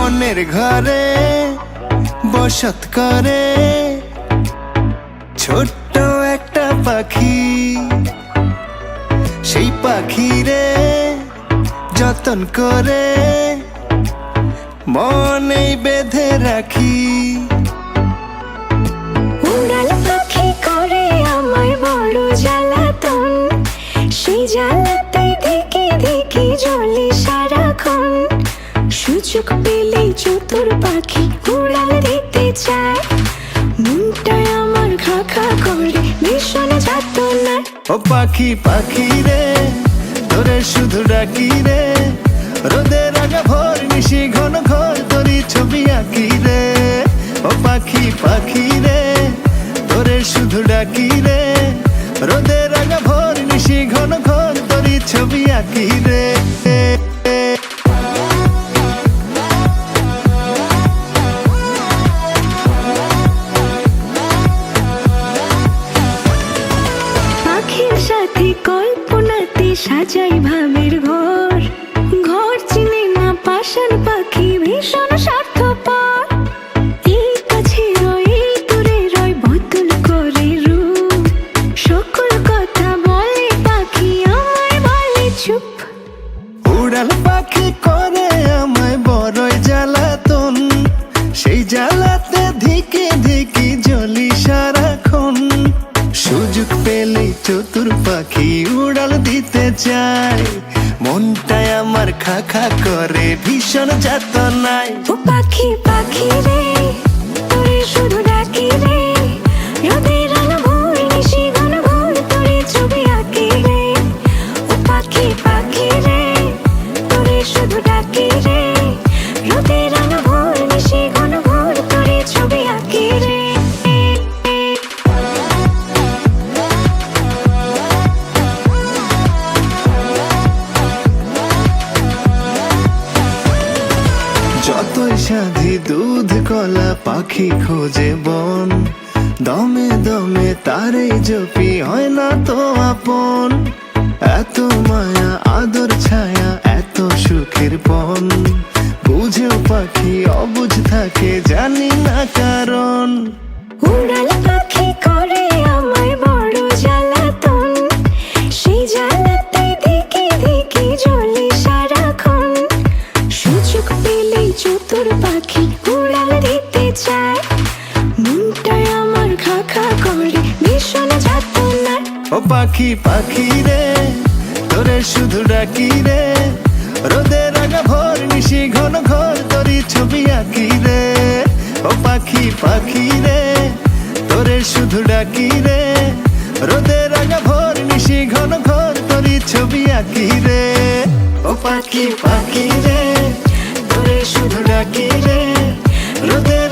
মনের ঘরে বসত করে ছোট্ট একটা পাখি। সেই পাখিরে যতন করে মনেই বেঁধে রাখি। উড়াল পাখি করে আমায় বড় জ্বালাতন, সেই জ্বালাতে দেখে দেখে জ্বলে সারাক্ষণ। সুযোগ পেলেই চতুর পাখি উড়াল দিতে চায়, মনটায় আমার খা খা করে ভীষণ যাতনা। ও পাখি পাখি রে তোরে শুধু ডাকি রে, রোদের আগা ভোর নিশি ঘন ঘোর তোরই ছবি আঁকি রে। ও পাখি পাখি রে তোরে শুধু ডাকি রে, রোদের আগা ভোর নিশি ঘন ঘোর তোরই ছবি আঁকি রে। পাখির সাথে কল্পনাতে সাজাই ভাবের ঘর, ঘর চিনে না পাষাণ পাখি ভীষণ স্বার্থপর। এই কাছে রয় এই দূরে রয় বদল করে রূপ, সকল কথা বলে পাখি আমায় বলে চুপ। উড়াল পাখি করে আমায় বড়ই জ্বালাতন, সেই জ্বালাতে ধিকে ধিকে জ্বলি সারাক্ষণ। সুযোগ পেলে চতুর পাখি উড়াল দিতে চায়, মনটায় আমার খা খা করে ভীষণ যাতনায়। ও পাখি পাখি রে তোরে শুধু ডাকি রে, রোদের আলো ভোর নিশি ঘন ঘোর তোরে ছবি আঁকি রে। ও পাখি পাখি রে তোরে শুধু ডাকি রে, রোদের আলো ভোর নিশি ঘন ঘোর তোরে ছবি আঁকি রে। যতই সাধি দুধ কলা পাখি খোঁজে বন, দমে দমে তারে জপি হয় না তো আপন। এত মায়া আদর ছায়া এত সুখের পন, বুঝেও পাখি অবুঝ থাকে জানি না কারণ। উড়াল পাখি করে আমায় বড় জ্বালাতন, সেই জ্বালাতে দেখে দেখে জ্বলে সারাক্ষণ। সুযোগ পেলেই চতুর পাখি উড়াল দিতে চায়, মনটায় আমার খা খা করে ভীষণ যাতনা। ও পাখি পাখি রে তোরে শুধু ডাকি রে, রোদের আগা ভোর নিশি ঘন ঘোর তোরই ছবি আঁকি রে। ও পাখি পাখি রে তোরে শুধু ডাকি রে, রোদের আগা ভোর নিশি ঘন ঘোর তোরই ছবি আঁকি রে। ও পাখি পাখি রে তোরে শুধু ডাকি রে, রোদের